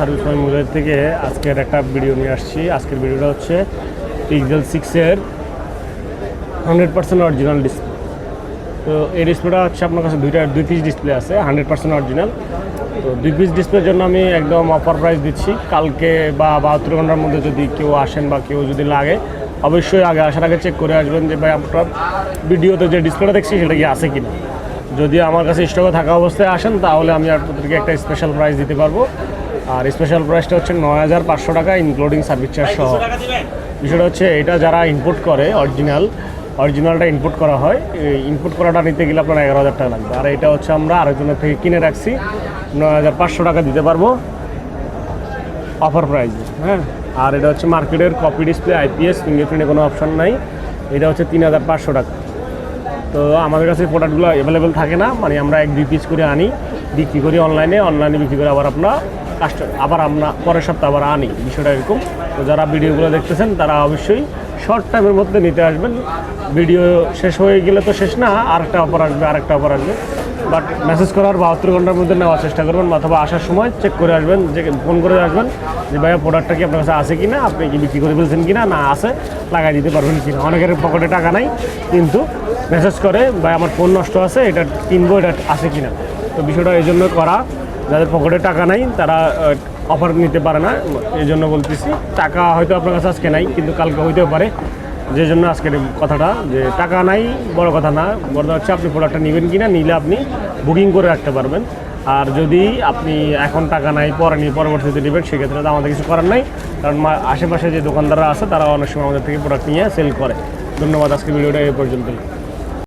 Service point mobile থেকে আজকের একটা ভিডিও নিয়ে আসছি। আজকের ভিডিওটা হচ্ছে পিক্সেল 6-এর 100% অরিজিনাল ডিসপ্লে। তো এই ডিসপ্লেটা হচ্ছে আপনার কাছে দুই পিস ডিসপ্লে আছে 100% অরিজিনাল। তো 2 পিস ডিসপ্লের জন্য আমি একদম অফার প্রাইস দিচ্ছি। কালকে বা 72 ঘন্টার মধ্যে যদি কেউ আসেন বা কেউ যদি লাগে, অবশ্যই আসার আগে চেক করে আসবেন যে ভাই আপনার ভিডিওতে যে ডিসপ্লেটা দেখছি সেটা কি আছে কিনা। যদি আমার কাছে স্টকে থাকা অবস্থায় আসেন তাহলে আমি আপনাদেরকে একটা স্পেশাল প্রাইস দিতে পারবো। আর স্পেশাল প্রাইসটা হচ্ছে 9500 টাকা ইনক্লুডিং সার্ভিস চার্জ সহ। বিষয়টা হচ্ছে এটা যারা ইম্পোর্ট করে অরিজিনালটা ইনপুট করা হয়, ইনপুট করাটা নিতে গেলে আপনার 11,000 টাকা লাগবে। আর এটা হচ্ছে আমরা আরেকজনের থেকে কিনে রাখছি 9500 টাকা দিতে পারবো অফার প্রাইস। হ্যাঁ, আর এটা হচ্ছে মার্কেটের কপি ডিসপ্লে, আইপিএস, ফিঙ্গারপ্রিন্টে কোনো অপশন নাই। এটা হচ্ছে 3500 টাকা। তো আমাদের কাছে প্রোডাক্টগুলো অ্যাভেলেবেল থাকে না, মানে আমরা 1-2 পিস করে আনি, বিক্রি করি অনলাইনে বিক্রি করে আবার আমরা পরের সপ্তাহে আবার আনি। বিষয়টা এরকম। তো যারা ভিডিওগুলো দেখতেছেন তারা অবশ্যই শর্ট টাইমের মধ্যে নিতে আসবেন। ভিডিও শেষ হয়ে গেলে তো শেষ না, আরেকটা অফার আসবে। বাট মেসেজ করার 72 ঘন্টার মধ্যে নেওয়ার চেষ্টা করবেন, অথবা আসার সময় চেক করে আসবেন, যে ফোন করে আসবেন যে ভাইয়া প্রোডাক্টটা কি আপনার কাছে আছে কি না, আপনি কি বিক্রি করে ফেলছেন কি না আছে লাগাই দিতে পারবেন কি না। অনেকের পকেটে টাকা নাই কিন্তু মেসেজ করে ভাই আমার ফোন নষ্ট আছে, এটা কিনবো, এটা আছে কি না। তো বিষয়টা এই জন্য করা, যাদের পকেটে টাকা নাই তারা অফার নিতে পারে না। এই জন্য বলতেছি, টাকা হয়তো আপনার কাছে আজকে নাই কিন্তু কালকে হইতেও পারে। যে জন্য আজকের কথাটা, যে টাকা নাই বড় কথা না, বড় হচ্ছে আপনি প্রোডাক্টটা নেবেন কি না, নিলে আপনি বুকিং করে রাখতে পারবেন। আর যদি আপনি এখন টাকা নাই পরবর্তীতে নেবেন, সেক্ষেত্রে তো আমাদের কিছু করার নাই, কারণ আশেপাশে যে দোকানদাররা আছে তারা অনেক সময় আমাদের থেকে প্রোডাক্ট নিয়ে সেল করে। ধন্যবাদ, আজকে ভিডিওটা এই পর্যন্তই।